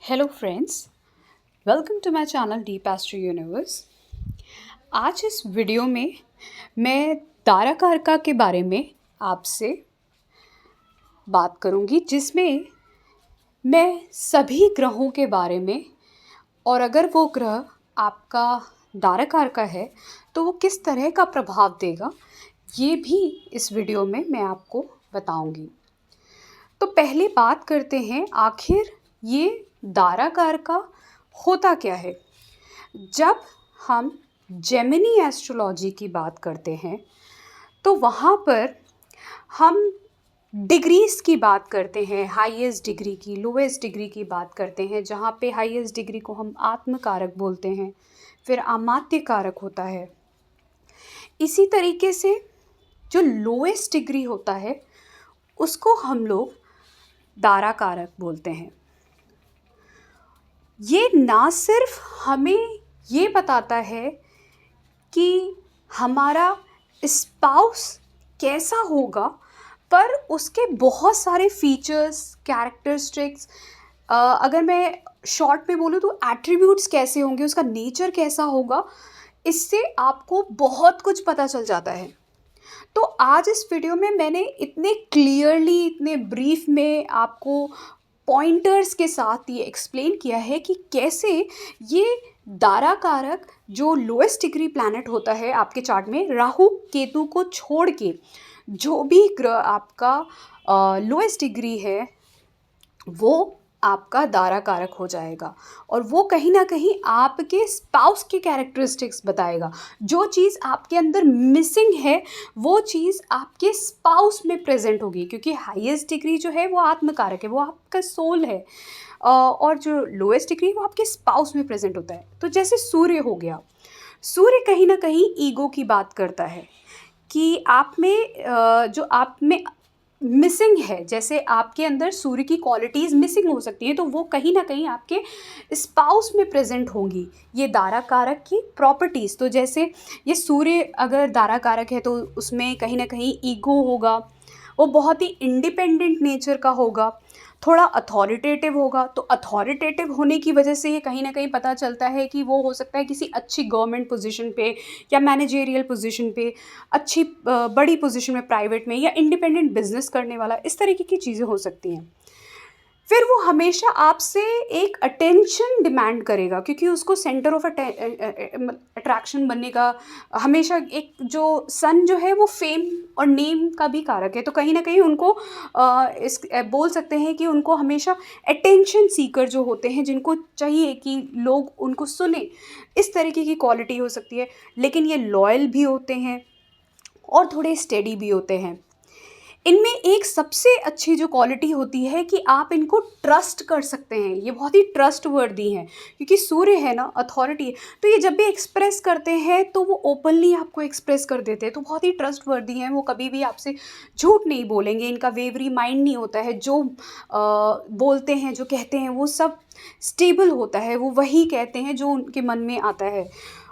Hello friends, welcome to my channel deep astro universe. आज इस video में मैं ताराकारका के बारे में आपसे बात करूंगी, जिसमें मैं सभी ग्रहों के बारे में और अगर वो ग्रह आपका ताराकारका है तो वो किस तरह का प्रभाव देगा, ये भी इस वीडियो में मैं आपको बताऊंगी। तो पहले बात करते हैं, आखिर ये ताराकारका होता क्या है। जब हम जेमिनी एस्ट्रोलॉजी की बात करते हैं तो वहाँ पर हम डिग्रीज़ की बात करते हैं, हाईएस्ट डिग्री की, लोएस्ट डिग्री की बात करते हैं। जहाँ पे हाईएस्ट डिग्री को हम आत्मकारक बोलते हैं, फिर अमात्य कारक होता है। इसी तरीके से जो लोएस्ट डिग्री होता है उसको हम लोग ताराकारक बोलते हैं। ये ना सिर्फ हमें ये बताता है कि हमारा स्पाउस कैसा होगा, पर उसके बहुत सारे फीचर्स, कैरेक्टरिस्टिक्स, अगर मैं शॉर्ट में बोलूँ तो एट्रीब्यूट्स कैसे होंगे, उसका नेचर कैसा होगा, इससे आपको बहुत कुछ पता चल जाता है। तो आज इस वीडियो में मैंने इतने क्लियरली, इतने ब्रीफ में आपको पॉइंटर्स के साथ ये एक्सप्लेन किया है कि कैसे ये ताराकारक जो लोएस्ट डिग्री प्लैनेट होता है आपके चार्ट में, राहु केतु को छोड़ के जो भी ग्रह आपका लोएस्ट डिग्री है वो आपका ताराकारक हो जाएगा। और वो कहीं ना कहीं आपके स्पाउस के कैरेक्टरिस्टिक्स बताएगा। जो चीज़ आपके अंदर मिसिंग है वो चीज़ आपके स्पाउस में प्रेजेंट होगी, क्योंकि हाईएस्ट डिग्री जो है वो आत्मकारक है, वो आपका सोल है, और जो लोएस्ट डिग्री वो आपके स्पाउस में प्रेजेंट होता है। तो जैसे सूर्य हो गया, सूर्य कहीं ना कहीं ईगो की बात करता है कि आप में जो आप में मिसिंग है, जैसे आपके अंदर सूर्य की क्वालिटीज़ मिसिंग हो सकती हैं, तो वो कहीं ना कहीं आपके स्पाउस में प्रेजेंट होंगी, ये ताराकारक की प्रॉपर्टीज़। तो जैसे ये सूर्य अगर ताराकारक है तो उसमें कहीं ना कहीं ईगो होगा, वो बहुत ही इंडिपेंडेंट नेचर का होगा, थोड़ा अथॉरिटेटिव होगा। तो अथॉरिटेटिव होने की वजह से ये कहीं ना कहीं पता चलता है कि वो हो सकता है किसी अच्छी गवर्नमेंट पोजीशन पे या मैनेजेरियल पोजीशन पे, अच्छी बड़ी पोजीशन में, प्राइवेट में, या इंडिपेंडेंट बिजनेस करने वाला, इस तरीके की चीज़ें हो सकती हैं। फिर वो हमेशा आपसे एक अटेंशन डिमांड करेगा, क्योंकि उसको सेंटर ऑफ अट्रैक्शन बनने का हमेशा, एक जो सन जो है वो फेम और नेम का भी कारक है। तो कहीं ना कहीं उनको बोल सकते हैं कि उनको हमेशा अटेंशन सीकर जो होते हैं, जिनको चाहिए कि लोग उनको सुने, इस तरीके की क्वालिटी हो सकती है। लेकिन ये लॉयल भी होते हैं और थोड़े स्टेडी भी होते हैं। इनमें एक सबसे अच्छी जो क्वालिटी होती है कि आप इनको ट्रस्ट कर सकते हैं। ये बहुत ही ट्रस्ट वर्दी हैं, क्योंकि सूर्य है ना, अथॉरिटी है। तो ये जब भी एक्सप्रेस करते हैं तो वो ओपनली आपको एक्सप्रेस कर देते हैं, तो बहुत ही ट्रस्ट वर्दी हैं। वो कभी भी आपसे झूठ नहीं बोलेंगे, इनका वेवरी माइंड नहीं होता है। जो बोलते हैं, जो कहते हैं, वो सब स्टेबल होता है। वो वही कहते हैं जो उनके मन में आता है।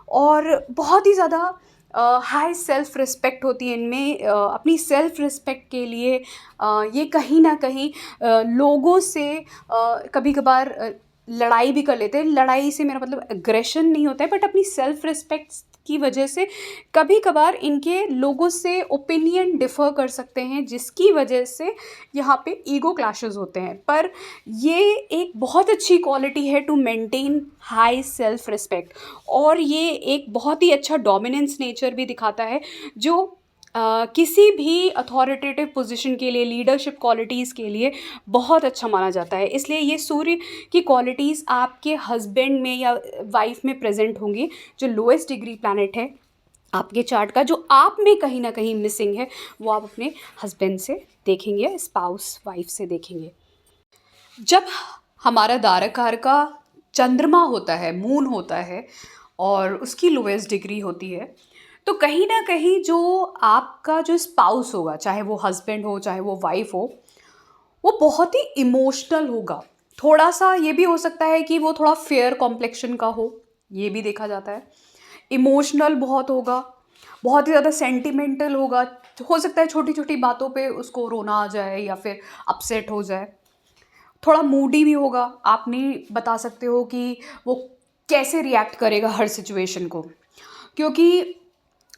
और बहुत ही ज़्यादा हाई सेल्फ रिस्पेक्ट होती है इनमें। अपनी सेल्फ रिस्पेक्ट के लिए ये कहीं ना कहीं लोगों से कभी कभार लड़ाई भी कर लेते हैं। लड़ाई से मेरा मतलब एग्रेशन नहीं होता है, बट अपनी सेल्फ रिस्पेक्ट की वजह से कभी कभार इनके लोगों से ओपिनियन डिफ़र कर सकते हैं, जिसकी वजह से यहाँ पे ईगो क्लैशेस होते हैं। पर ये एक बहुत अच्छी क्वालिटी है to maintain high self respect, और ये एक बहुत ही अच्छा डोमिनेंस नेचर भी दिखाता है, जो किसी भी अथॉरिटेटिव पोजीशन के लिए, लीडरशिप क्वालिटीज़ के लिए बहुत अच्छा माना जाता है। इसलिए ये सूर्य की क्वालिटीज़ आपके हस्बैंड में या वाइफ में प्रेजेंट होंगी। जो लोएस्ट डिग्री प्लैनेट है आपके चार्ट का, जो आप में कहीं ना कहीं मिसिंग है, वो आप अपने हस्बैंड से देखेंगे, स्पाउस, वाइफ से देखेंगे। जब हमारा ताराकारका चंद्रमा होता है, मून होता है, और उसकी लोएस्ट डिग्री होती है, तो कहीं ना कहीं जो आपका जो स्पाउस होगा, चाहे वो हस्बैंड हो, चाहे वो वाइफ हो, वो बहुत ही इमोशनल होगा। थोड़ा सा ये भी हो सकता है कि वो थोड़ा फेयर कॉम्प्लेक्शन का हो, ये भी देखा जाता है। इमोशनल बहुत होगा, बहुत ही ज़्यादा सेंटिमेंटल होगा। हो सकता है छोटी छोटी बातों पे उसको रोना आ जाए या फिर अपसेट हो जाए। थोड़ा मूडी भी होगा, आप नहीं बता सकते हो कि वो कैसे रिएक्ट करेगा हर सिचुएशन को, क्योंकि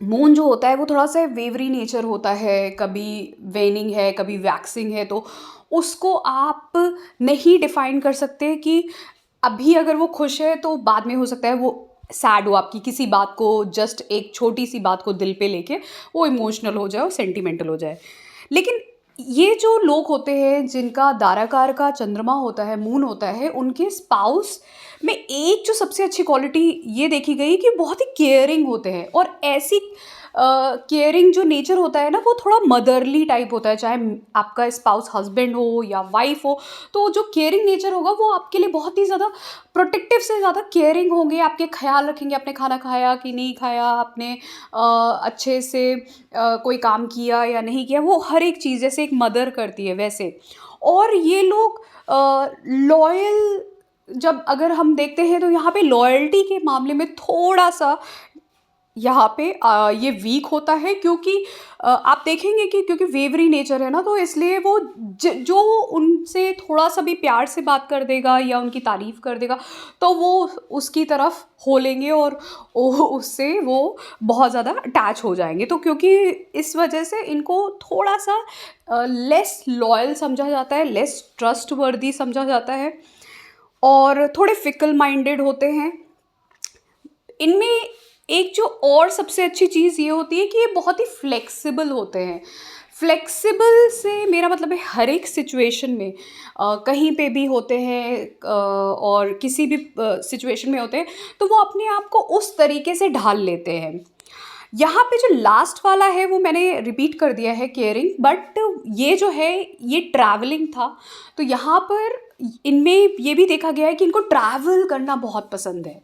मून जो होता है वो थोड़ा सा वेवरी नेचर होता है, कभी वेनिंग है कभी वैक्सिंग है, तो उसको आप नहीं डिफाइन कर सकते कि अभी अगर वो खुश है तो बाद में हो सकता है वो सैड हो, आपकी किसी बात को, जस्ट एक छोटी सी बात को दिल पे लेके वो इमोशनल हो जाए और सेंटिमेंटल हो जाए। लेकिन ये जो लोग होते हैं जिनका दाराकार का चंद्रमा होता है, मून होता है, उनके स्पाउस में एक जो सबसे अच्छी क्वालिटी ये देखी गई कि बहुत ही केयरिंग होते हैं, और ऐसी केयरिंग जो नेचर होता है ना वो थोड़ा मदरली टाइप होता है, चाहे आपका स्पाउस हस्बैंड हो या वाइफ हो, तो जो केयरिंग नेचर होगा वो आपके लिए बहुत ही ज़्यादा प्रोटेक्टिव से ज़्यादा केयरिंग होंगे, आपके ख्याल रखेंगे, आपने खाना खाया कि नहीं खाया, आपने अच्छे से कोई काम किया या नहीं किया, वो हर एक चीज़ जैसे एक मदर करती है वैसे। और ये लोग लॉयल, जब अगर हम देखते हैं तो यहाँ पे लॉयल्टी के मामले में थोड़ा सा यहाँ पे ये वीक होता है, क्योंकि आप देखेंगे कि क्योंकि वेवरी नेचर है ना, तो इसलिए वो जो उनसे थोड़ा सा भी प्यार से बात कर देगा या उनकी तारीफ़ कर देगा तो वो उसकी तरफ हो लेंगे, और उससे वो बहुत ज़्यादा अटैच हो जाएंगे। तो क्योंकि इस वजह से इनको थोड़ा सा लेस लॉयल समझा जाता है, लेस ट्रस्टवर्दी समझा जाता है, और थोड़े फिकल माइंडेड होते हैं। इनमें एक जो और सबसे अच्छी चीज़ ये होती है कि ये बहुत ही फ्लेक्सिबल होते हैं। फ्लेक्सिबल से मेरा मतलब है हर एक सिचुएशन में कहीं पे भी होते हैं, और किसी भी सिचुएशन में होते हैं, तो वो अपने आप को उस तरीके से ढाल लेते हैं। यहाँ पे जो लास्ट वाला है वो मैंने रिपीट कर दिया है, केयरिंग, बट ये जो है ये ट्रैवलिंग था, तो यहाँ पर इनमें ये भी देखा गया है कि इनको ट्रैवल करना बहुत पसंद है।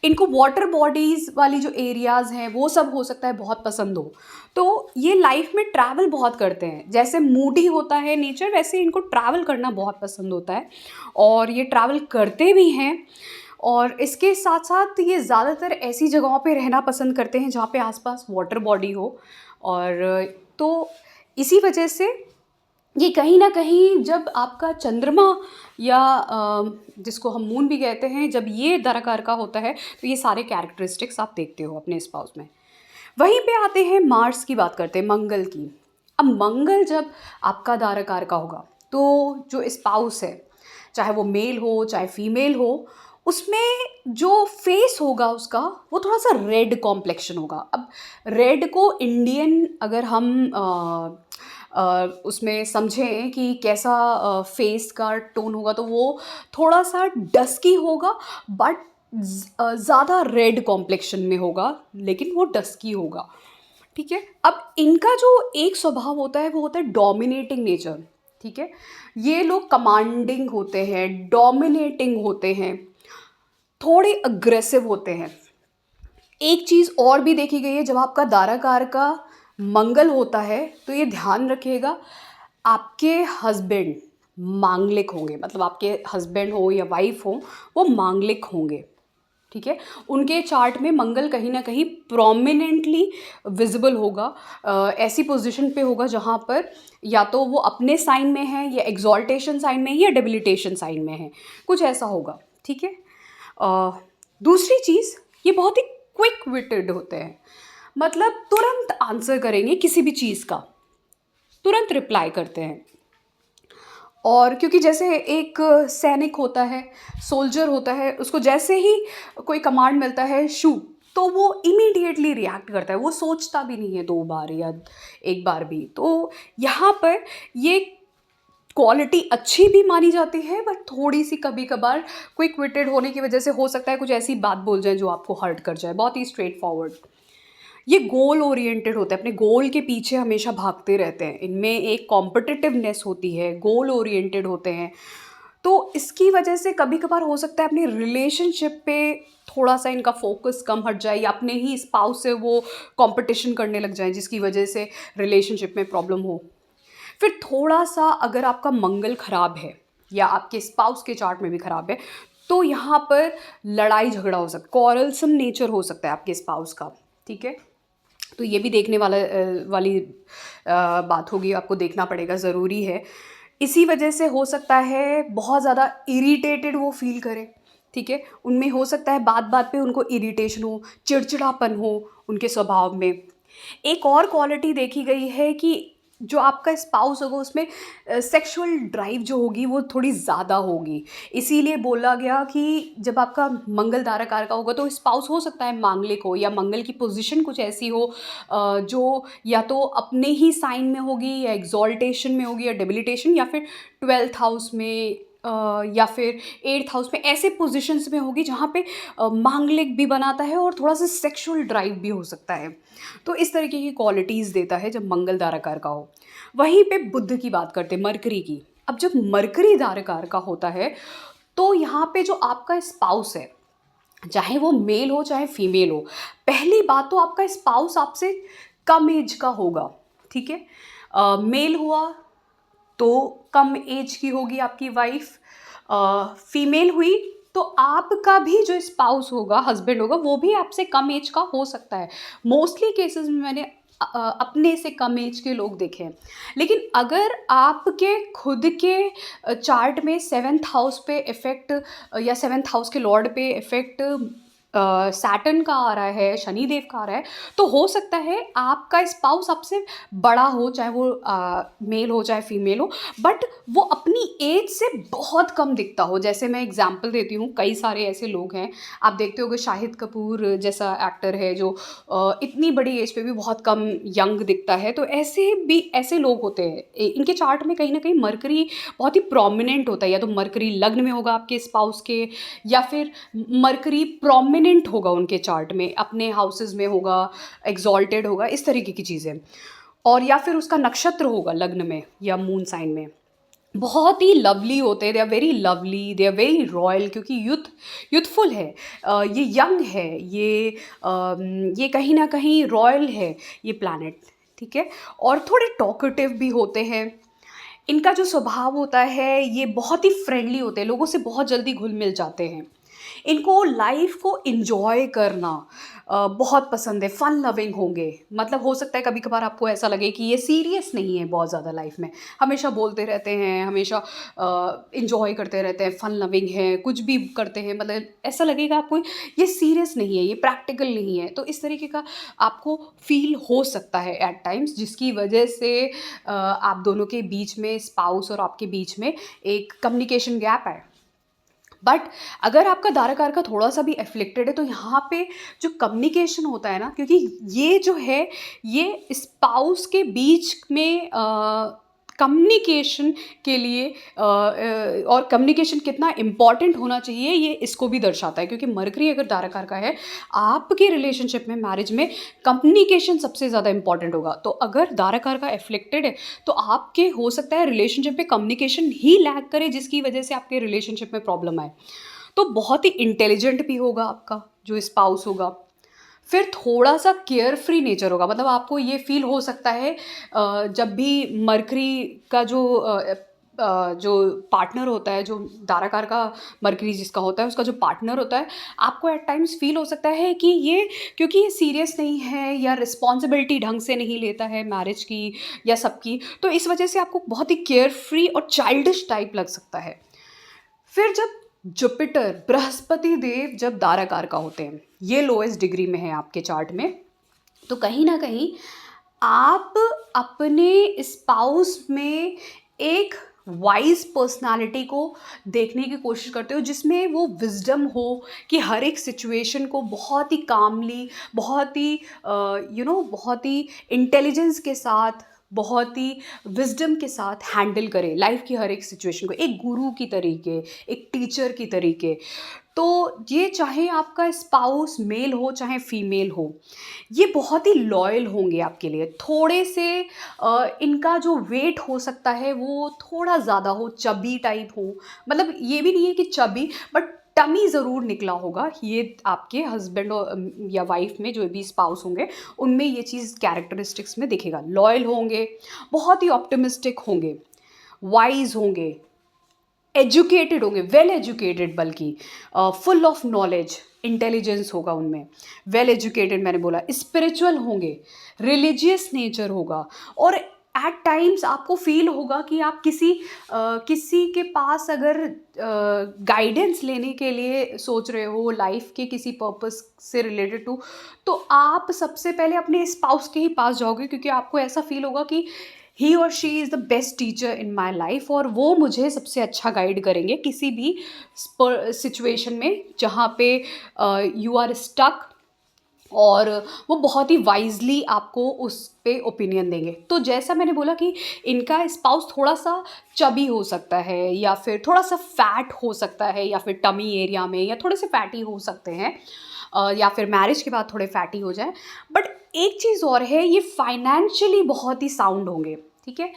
इनको वाटर बॉडीज़ वाली जो एरियाज़ हैं वो सब हो सकता है बहुत पसंद हो, तो ये लाइफ में ट्रैवल बहुत करते हैं। जैसे मूडी होता है नेचर, वैसे इनको ट्रैवल करना बहुत पसंद होता है, और ये ट्रैवल करते भी हैं। और इसके साथ साथ ये ज़्यादातर ऐसी जगहों पे रहना पसंद करते हैं जहाँ पे आसपास वाटर बॉडी हो, और तो इसी वजह से ये कहीं ना कहीं जब आपका चंद्रमा या जिसको हम मून भी कहते हैं, जब ये दराकार का होता है तो ये सारे कैरेक्टरिस्टिक्स आप देखते हो अपने स्पाउस में। वहीं पे आते हैं मार्स की, बात करते हैं मंगल की। अब मंगल जब आपका दाराकार का होगा तो जो स्पाउस है, चाहे वो मेल हो चाहे फीमेल हो, उसमें जो फेस होगा उसका वो थोड़ा सा रेड कॉम्प्लेक्शन होगा। अब रेड को इंडियन अगर हम उसमें समझें कि कैसा फेस का टोन होगा, तो वो थोड़ा सा डस्की होगा, बट ज़्यादा रेड कॉम्प्लेक्शन में होगा, लेकिन वो डस्की होगा। ठीक है, अब इनका जो एक स्वभाव होता है वो होता है डोमिनेटिंग नेचर। ठीक है, ये लोग कमांडिंग होते हैं, डोमिनेटिंग होते हैं, थोड़े अग्रेसिव होते हैं। एक चीज़ और भी देखी गई है, जब आपका दाराकार का मंगल होता है तो ये ध्यान रखिएगा, आपके हस्बैंड मांगलिक होंगे, मतलब आपके हस्बैंड हो या वाइफ हो वो मांगलिक होंगे। ठीक है, उनके चार्ट में मंगल कहीं ना कहीं प्रोमिनेंटली विजिबल होगा, ऐसी पोजीशन पे होगा जहाँ पर या तो वो अपने साइन में है, या एग्जॉल्टेशन साइन में है, या डेबिलिटेशन साइन में है, कुछ ऐसा होगा। ठीक है, दूसरी चीज़, ये बहुत ही क्विक विटेड होते हैं, मतलब तुरंत आंसर करेंगे किसी भी चीज़ का, तुरंत रिप्लाई करते हैं। और क्योंकि जैसे एक सैनिक होता है, सोल्जर होता है, उसको जैसे ही कोई कमांड मिलता है शूट, तो वो इमीडिएटली रिएक्ट करता है, वो सोचता भी नहीं है दो बार या एक बार भी। तो यहाँ पर ये क्वालिटी अच्छी भी मानी जाती है, बट थोड़ी सी कभी कभार क्विक विटेड होने की वजह से हो सकता है कुछ ऐसी बात बोल जाए जो आपको हर्ट कर जाए, बहुत ही स्ट्रेट फॉरवर्ड। ये गोल ओरिएंटेड होते हैं, अपने गोल के पीछे हमेशा भागते रहते हैं, इनमें एक कॉम्पिटिटिवनेस होती है, गोल ओरिएंटेड होते हैं। तो इसकी वजह से कभी कभार हो सकता है अपनी रिलेशनशिप पे थोड़ा सा इनका फोकस कम हट जाए, या अपने ही स्पाउस से वो कंपटीशन करने लग जाए, जिसकी वजह से रिलेशनशिप में प्रॉब्लम हो। फिर थोड़ा सा अगर आपका मंगल खराब है या आपके स्पाउस के चार्ट में भी खराब है, तो यहाँ पर लड़ाई झगड़ा हो सकता है, कॉरलसम नेचर हो सकता है आपके स्पाउस का। ठीक है, तो ये भी देखने वाली बात होगी, आपको देखना पड़ेगा, ज़रूरी है। इसी वजह से हो सकता है बहुत ज़्यादा इरिटेटेड वो फील करें, ठीक है। उनमें हो सकता है बात बात पे उनको इरिटेशन हो, चिड़चिड़ापन हो उनके स्वभाव में। एक और क्वालिटी देखी गई है कि जो आपका स्पाउस होगा उसमें सेक्सुअल ड्राइव जो होगी वो थोड़ी ज़्यादा होगी। इसीलिए बोला गया कि जब आपका मंगल धारक कारक का होगा तो स्पाउस हो सकता है मांगलिक हो, या मंगल की पोजीशन कुछ ऐसी हो जो या तो अपने ही साइन में होगी, या एग्जॉल्टेशन में होगी, या डेबिलिटेशन, या फिर 12th हाउस में या फिर 8th हाउस में, ऐसे पोजीशंस में होगी जहाँ पे मांगलिक भी बनाता है और थोड़ा सा सेक्सुअल ड्राइव भी हो सकता है। तो इस तरीके की क्वालिटीज़ देता है जब मंगल धारकार का हो। वहीं पे बुध की बात करते हैं, मरकरी की। अब जब मरकरी धारकार का होता है तो यहाँ पे जो आपका स्पाउस है, चाहे वो मेल हो चाहे फीमेल हो, पहली बात तो आपका स्पाउस आपसे कम एज का होगा, ठीक है। मेल हुआ तो कम एज की होगी आपकी वाइफ, फीमेल हुई तो आपका भी जो स्पाउस होगा, हस्बैंड होगा, वो भी आपसे कम एज का हो सकता है। मोस्टली केसेस में मैंने अपने से कम एज के लोग देखे हैं। लेकिन अगर आपके खुद के चार्ट में 7th हाउस पे इफेक्ट या 7th हाउस के लॉर्ड पे इफेक्ट सैटर्न का आ रहा है, शनिदेव का आ रहा है, तो हो सकता है आपका स्पाउस आपसे बड़ा हो, चाहे वो मेल हो चाहे फीमेल हो, बट वो अपनी एज से बहुत कम दिखता हो। जैसे मैं एग्जांपल देती हूँ, कई सारे ऐसे लोग हैं, आप देखते होगे शाहिद कपूर जैसा एक्टर है जो इतनी बड़ी एज पे भी बहुत कम यंग दिखता है। तो ऐसे भी ऐसे लोग होते हैं, इनके चार्ट में कहीं ना कहीं मरकरी बहुत ही प्रोमिनेंट होता है। या तो मरकरी लग्न में होगा आपके स्पाउस के, या फिर मरकरी प्रोमिनेंट होगा उनके चार्ट में, अपने हाउसेस में होगा, एग्जॉल्टेड होगा, इस तरीके की चीज़ें। और या फिर उसका नक्षत्र होगा लग्न में या मून साइन में। बहुत ही लवली होते हैं, they are very lovely, they are very royal, क्योंकि यूथफुल है, ये यंग है, ये कहीं ना कहीं रॉयल है ये प्लैनेट, ठीक है। और थोड़े टॉकेटिव भी होते हैं। इनका जो स्वभाव होता है ये बहुत ही फ्रेंडली होते हैं, लोगों से बहुत जल्दी घुल मिल जाते हैं। इनको लाइफ को इंजॉय करना बहुत पसंद है, फन लविंग होंगे। मतलब हो सकता है कभी कभार आपको ऐसा लगे कि ये सीरियस नहीं है बहुत ज़्यादा लाइफ में, हमेशा बोलते रहते हैं, हमेशा इंजॉय करते रहते हैं, फन लविंग है, कुछ भी करते हैं, मतलब ऐसा लगेगा आपको ये सीरियस नहीं है, ये प्रैक्टिकल नहीं है। तो इस तरीके का आपको फील हो सकता है एट टाइम्स, जिसकी वजह से आप दोनों के बीच में, स्पाउस और आपके बीच में एक कम्युनिकेशन गैप है। बट अगर आपका धारक का थोड़ा सा भी एफ्लिक्टेड है तो यहाँ पे जो कम्युनिकेशन होता है ना, क्योंकि ये जो है ये स्पाउस के बीच में कम्युनिकेशन के लिए और कम्युनिकेशन कितना इम्पॉर्टेंट होना चाहिए ये इसको भी दर्शाता है। क्योंकि मरकरी अगर धारक का है, आपके रिलेशनशिप में, मैरिज में कम्युनिकेशन सबसे ज़्यादा इंपॉर्टेंट होगा। तो अगर धारक का एफ्लिक्टेड है तो आपके हो सकता है रिलेशनशिप में कम्युनिकेशन ही लैक करे, जिसकी वजह से आपके रिलेशनशिप में प्रॉब्लम आए। तो बहुत ही इंटेलिजेंट भी होगा आपका जो स्पाउस होगा। फिर थोड़ा सा केयर फ्री नेचर होगा, मतलब आपको ये फील हो सकता है जब भी मरकरी का जो पार्टनर होता है, जो दाराकार का मरकरी जिसका होता है, उसका जो पार्टनर होता है, आपको एट टाइम्स फील हो सकता है कि ये, क्योंकि ये सीरियस नहीं है या रिस्पॉन्सिबिलिटी ढंग से नहीं लेता है मैरिज की या सबकी, तो इस वजह से आपको बहुत ही केयर फ्री और चाइल्डिश टाइप लग सकता है। फिर जब जुपिटर, बृहस्पति देव जब दाराकार का होते हैं, ये लोएस्ट डिग्री में है आपके चार्ट में, तो कहीं ना कहीं आप अपने स्पाउस में एक वाइज पर्सनालिटी को देखने की कोशिश करते हो, जिसमें वो विजडम हो कि हर एक सिचुएशन को बहुत ही कामली, बहुत ही बहुत ही इंटेलिजेंस के साथ, बहुत ही विजडम के साथ हैंडल करे लाइफ की हर एक सिचुएशन को, एक गुरु की तरीके, एक टीचर की तरीके। तो ये चाहे आपका स्पाउस मेल हो चाहे फीमेल हो, ये बहुत ही लॉयल होंगे आपके लिए। थोड़े से इनका जो वेट हो सकता है वो थोड़ा ज़्यादा हो, चबी टाइप हो, मतलब ये भी नहीं है कि चबी, बट टमी ज़रूर निकला होगा। ये आपके हस्बैंड या वाइफ में जो भी स्पाउस होंगे उनमें ये चीज़ कैरेक्टरिस्टिक्स में दिखेगा। लॉयल होंगे, बहुत ही ऑप्टिमिस्टिक होंगे, वाइज होंगे, एजुकेटेड होंगे, वेल एजुकेटेड, बल्कि फुल ऑफ नॉलेज, इंटेलिजेंस होगा उनमें, वेल एजुकेटेड मैंने बोला, स्पिरिचुअल होंगे, रिलीजियस नेचर होगा, और एट टाइम्स आपको फील होगा कि आप किसी के पास अगर गाइडेंस लेने के लिए सोच रहे हो लाइफ के किसी पर्पस से रिलेटेड टू, तो आप सबसे पहले अपने स्पाउस के ही पास जाओगे, क्योंकि आपको ऐसा फील होगा कि ही और she is the best teacher in my life, और वो मुझे सबसे अच्छा गाइड करेंगे किसी भी सिचुएशन में जहाँ पे यू आर स्टक, और वो बहुत ही वाइजली आपको उस पे ओपिनियन देंगे। तो जैसा मैंने बोला कि इनका स्पाउस थोड़ा सा चबी हो सकता है, या फिर थोड़ा सा फैट हो सकता है, या फिर टमी एरिया में, या थोड़े से फैटी हो सकते हैं, या फिर मैरिज के बाद थोड़े फैटी हो जाए। बट एक चीज़ और है, ये फाइनेंशियली बहुत ही साउंड होंगे, ठीक है।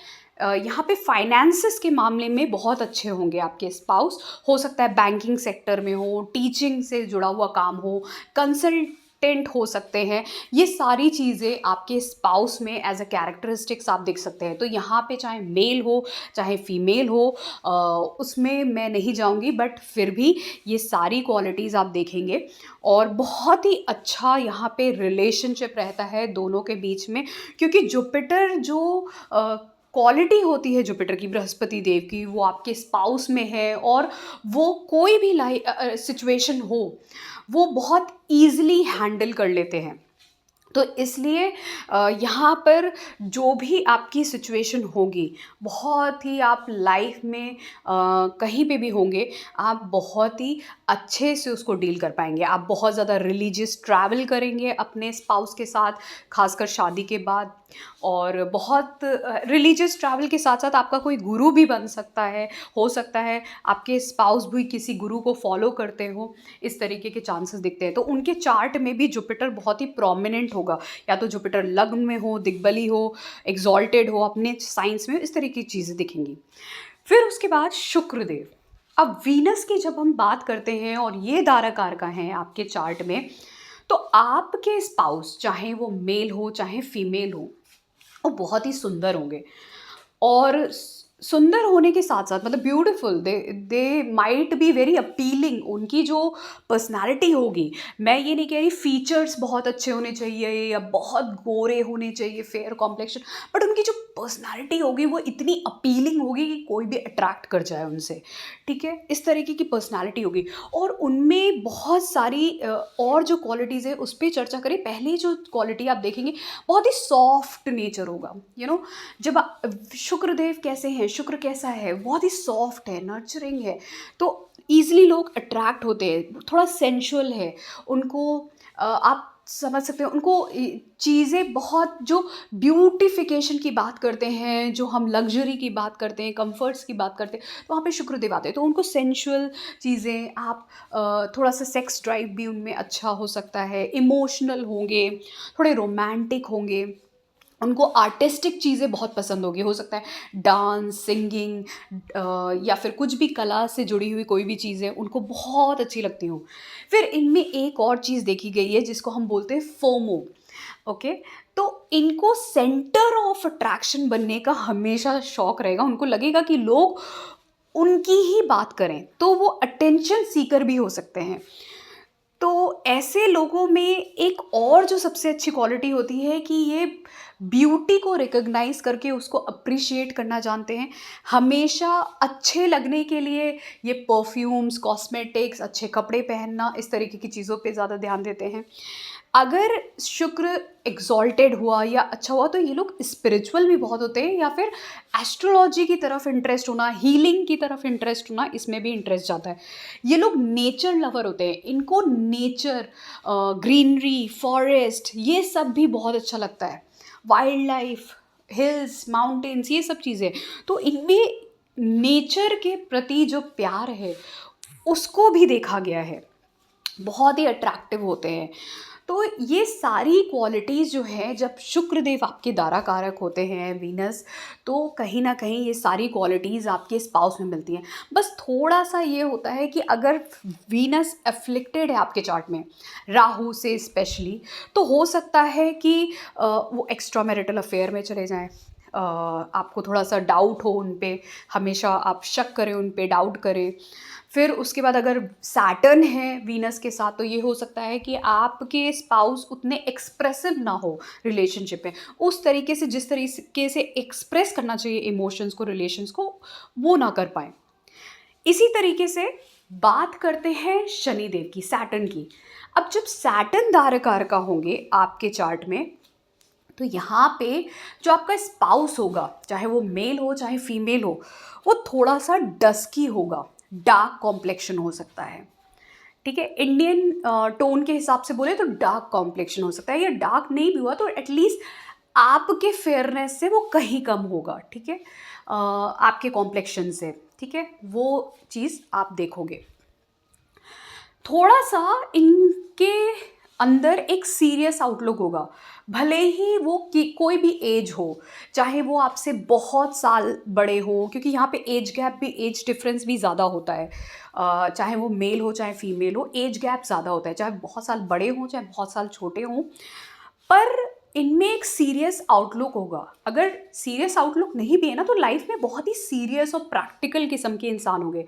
यहाँ पे फाइनेंसेस के मामले में बहुत अच्छे होंगे आपके स्पाउस। हो सकता है बैंकिंग सेक्टर में हो, टीचिंग से जुड़ा हुआ काम हो, कंसल्टेंट हो सकते हैं। ये सारी चीज़ें आपके स्पाउस में एज अ कैरेक्टरिस्टिक्स आप देख सकते हैं। तो यहाँ पे चाहे मेल हो चाहे फीमेल हो, उसमें मैं नहीं जाऊँगी, बट फिर भी ये सारी क्वालिटीज़ आप देखेंगे। और बहुत ही अच्छा यहाँ पे रिलेशनशिप रहता है दोनों के बीच में, क्योंकि जुपिटर जो क्वालिटी होती है जुपिटर की, बृहस्पति देव की, वो आपके स्पाउस में है, और वो कोई भी सिचुएशन हो वो बहुत ईजिली हैंडल कर लेते हैं। तो इसलिए यहाँ पर जो भी आपकी सिचुएशन होगी, बहुत ही आप लाइफ में कहीं पे भी होंगे, आप बहुत ही अच्छे से उसको डील कर पाएंगे। आप बहुत ज़्यादा रिलीजियस ट्रैवल करेंगे अपने स्पाउस के साथ, खासकर शादी के बाद। और बहुत रिलीजियस ट्रैवल के साथ साथ आपका कोई गुरु भी बन सकता है, हो सकता है आपके स्पाउस भी किसी गुरु को फॉलो करते हो, इस तरीके के चांसेस दिखते हैं। तो उनके चार्ट में भी जुपिटर बहुत ही प्रोमिनेंट होगा, या तो जुपिटर लग्न में हो, दिग्बली हो, एग्जॉल्टेड हो अपने साइंस में, इस तरीके की चीज़ें दिखेंगी। फिर उसके बाद शुक्रदेव। अब वीनस की जब हम बात करते हैं और ये दाराकार का हैं आपके चार्ट में, तो आपके स्पाउस चाहे वो मेल हो चाहे फीमेल हो, वो बहुत ही सुंदर होंगे। और सुंदर होने के साथ साथ, मतलब beautiful, they might be very appealing. उनकी जो पर्सनालिटी होगी, मैं ये नहीं कह रही फीचर्स बहुत अच्छे होने चाहिए या बहुत गोरे होने चाहिए, फेयर कॉम्प्लेक्शन, बट उनकी जो पर्सनालिटी होगी वो इतनी अपीलिंग होगी कि कोई भी अट्रैक्ट कर जाए उनसे, ठीक है। इस तरीके की पर्सनालिटी होगी। और उनमें बहुत सारी और जो क्वालिटीज़ है उस पर चर्चा करें। पहली जो क्वालिटी आप देखेंगे, बहुत ही सॉफ्ट नेचर होगा, जब शुक्रदेव कैसे हैं, शुक्र कैसा है, बहुत ही सॉफ्ट है, नर्चरिंग है, तो ईजिली लोग अट्रैक्ट होते हैं। थोड़ा सेंशुअल है उनको, आप समझ सकते हैं उनको। चीज़ें बहुत जो ब्यूटिफिकेशन की बात करते हैं, जो हम लग्जरी की बात करते हैं, कंफर्ट्स की बात करते हैं, तो वहाँ पे शुक्रदेव आते हैं। तो उनको सेंशुअल चीज़ें, आप थोड़ा सा सेक्स ड्राइव भी उनमें अच्छा हो सकता है, इमोशनल होंगे, थोड़े रोमांटिक होंगे, उनको आर्टिस्टिक चीज़ें बहुत पसंद होगी। हो सकता है डांस, सिंगिंग, या फिर कुछ भी कला से जुड़ी हुई कोई भी चीज़ें उनको बहुत अच्छी लगती हों। फिर इनमें एक और चीज़ देखी गई है जिसको हम बोलते हैं फोमो, ओके। तो इनको सेंटर ऑफ अट्रैक्शन बनने का हमेशा शौक रहेगा। उनको लगेगा कि लोग उनकी ही बात करें, तो वो अटेंशन सीकर भी हो सकते हैं। तो ऐसे लोगों में एक और जो सबसे अच्छी क्वालिटी होती है कि ये ब्यूटी को रिकॉग्नाइज करके उसको अप्रिशिएट करना जानते हैं। हमेशा अच्छे लगने के लिए ये परफ्यूम्स, कॉस्मेटिक्स, अच्छे कपड़े पहनना, इस तरीके की चीज़ों पे ज़्यादा ध्यान देते हैं। अगर शुक्र एग्जॉल्टेड हुआ या अच्छा हुआ, तो ये लोग स्पिरिचुअल भी बहुत होते हैं, या फिर एस्ट्रोलॉजी की तरफ इंटरेस्ट होना, हीलिंग की तरफ इंटरेस्ट होना, इसमें भी इंटरेस्ट जाता है। ये लोग नेचर लवर होते हैं। इनको नेचर, ग्रीनरी, फॉरेस्ट, ये सब भी बहुत अच्छा लगता है। वाइल्ड लाइफ, हिल्स, माउंटेन्स, ये सब चीज़ें, तो इनमें नेचर के प्रति जो प्यार है उसको भी देखा गया है, बहुत ही अट्रैक्टिव होते हैं। तो ये सारी क्वालिटीज़ जो है, जब शुक्रदेव आपके दारा कारक होते हैं, वीनस, तो कहीं ना कहीं ये सारी क्वालिटीज़ आपके स्पाउस में मिलती हैं। बस थोड़ा सा ये होता है कि अगर वीनस अफ्लिक्टेड है आपके चार्ट में राहु से स्पेशली, तो हो सकता है कि वो एक्स्ट्रा मैरिटल अफेयर में चले जाएं, आपको थोड़ा सा डाउट हो उन पे, हमेशा आप शक करें उन पे, डाउट करें। फिर उसके बाद अगर सैटर्न है वीनस के साथ, तो ये हो सकता है कि आपके स्पाउस उतने एक्सप्रेसिव ना हो रिलेशनशिप में, उस तरीके से जिस तरीके से एक्सप्रेस करना चाहिए इमोशंस को, रिलेशंस को, वो ना कर पाए। इसी तरीके से बात करते हैं शनिदेव की, सैटर्न की। अब जब सैटर्न धारकार का होंगे आपके चार्ट में, तो यहाँ पे जो आपका स्पाउस होगा, चाहे वो मेल हो चाहे फीमेल हो, वो थोड़ा सा डस्की होगा, डार्क कॉम्प्लेक्शन हो सकता है। ठीक है, इंडियन टोन के हिसाब से बोले तो डार्क कॉम्प्लेक्शन हो सकता है, या डार्क नहीं भी हुआ तो एटलीस्ट आपके फेयरनेस से वो कहीं कम होगा। ठीक है, आपके कॉम्प्लेक्शन से। ठीक है, वो चीज़ आप देखोगे। थोड़ा सा इनके अंदर एक सीरियस आउटलुक होगा, भले ही वो कोई भी एज हो, चाहे वो आपसे बहुत साल बड़े हो, क्योंकि यहाँ पे एज गैप भी, एज डिफरेंस भी ज़्यादा होता है। चाहे वो मेल हो चाहे फीमेल हो, एज गैप ज़्यादा होता है, चाहे बहुत साल बड़े हों चाहे बहुत साल छोटे हों, पर इनमें एक सीरियस आउटलुक होगा। अगर सीरियस आउटलुक नहीं भी है ना, तो लाइफ में बहुत ही सीरियस और प्रैक्टिकल किस्म के इंसान होंगे।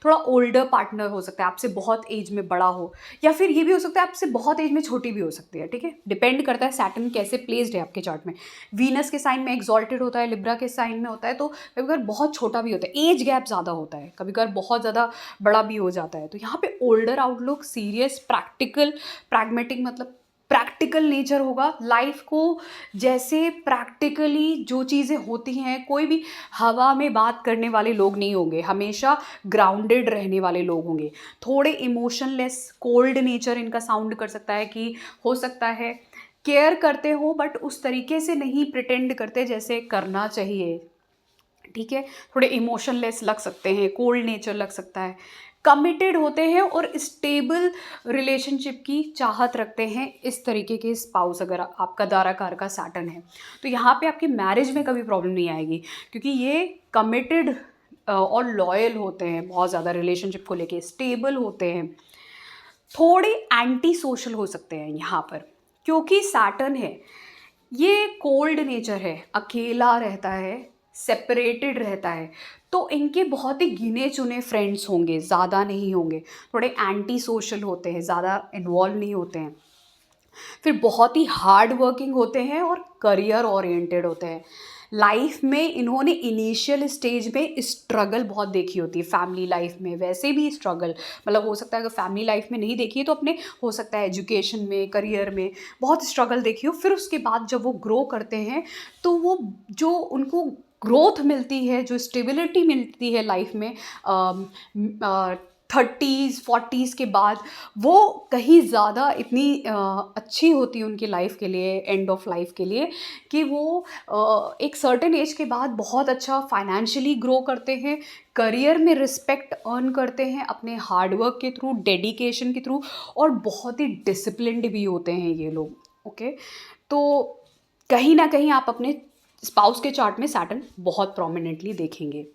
थोड़ा ओल्डर पार्टनर हो सकता है, आपसे बहुत एज में बड़ा हो, या फिर ये भी हो सकता है आपसे बहुत एज में छोटी भी हो सकती है। ठीक है, डिपेंड करता है सैटर्न कैसे प्लेस्ड है आपके चार्ट में। वीनस के साइन में एक्सॉल्टेड होता है, लिब्रा के साइन में होता है, तो कभी कभार बहुत छोटा भी होता है, एज गैप ज़्यादा होता है, कभी कभार बहुत ज़्यादा बड़ा भी हो जाता है। तो यहाँ पे older outlook, serious, practical, pragmatic, मतलब प्रैक्टिकल नेचर होगा। लाइफ को जैसे प्रैक्टिकली जो चीज़ें होती हैं, कोई भी हवा में बात करने वाले लोग नहीं होंगे, हमेशा ग्राउंडेड रहने वाले लोग होंगे। थोड़े इमोशनलेस, कोल्ड नेचर इनका साउंड कर सकता है, कि हो सकता है केयर करते हो बट उस तरीके से नहीं प्रिटेंड करते जैसे करना चाहिए। ठीक है, थोड़े इमोशनलेस लग सकते हैं, कोल्ड नेचर लग सकता है। कमिटेड होते हैं और स्टेबल रिलेशनशिप की चाहत रखते हैं, इस तरीके के स्पाउस अगर आपका धाराकार का सैटर्न है, तो यहाँ पे आपकी मैरिज में कभी प्रॉब्लम नहीं आएगी, क्योंकि ये कमिटेड और लॉयल होते हैं, बहुत ज़्यादा रिलेशनशिप को लेके स्टेबल होते हैं। थोड़े एंटी सोशल हो सकते हैं यहाँ पर, क्योंकि सैटर्न है, ये कोल्ड नेचर है, अकेला रहता है, सेपरेटेड रहता है, तो इनके बहुत ही गिने चुने फ्रेंड्स होंगे, ज़्यादा नहीं होंगे। थोड़े एंटी सोशल होते हैं, ज़्यादा इन्वॉल्व नहीं होते हैं। फिर बहुत ही हार्ड वर्किंग होते हैं और करियर ओरिएंटेड होते हैं। लाइफ में इन्होंने इनिशियल स्टेज में स्ट्रगल बहुत देखी होती है, फैमिली लाइफ में वैसे भी स्ट्रगल, मतलब हो सकता है अगर फैमिली लाइफ में नहीं देखी है तो अपने हो सकता है एजुकेशन में, करियर में बहुत स्ट्रगल देखी हो। फिर उसके बाद जब वो ग्रो करते हैं, तो वो जो उनको ग्रोथ मिलती है, जो स्टेबिलिटी मिलती है लाइफ में 30s 40s के बाद, वो कहीं ज़्यादा इतनी अच्छी होती है उनकी लाइफ के लिए, एंड ऑफ लाइफ के लिए, कि वो एक सर्टेन एज के बाद बहुत अच्छा फाइनेंशियली ग्रो करते हैं, करियर में रिस्पेक्ट अर्न करते हैं अपने हार्डवर्क के थ्रू, डेडिकेशन के थ्रू, और बहुत ही डिसिप्लिन्ड भी होते हैं ये लोग। ओके, तो कहीं ना कहीं आप अपने स्पाउस के चार्ट में सैटर्न बहुत प्रोमिनेंटली देखेंगे।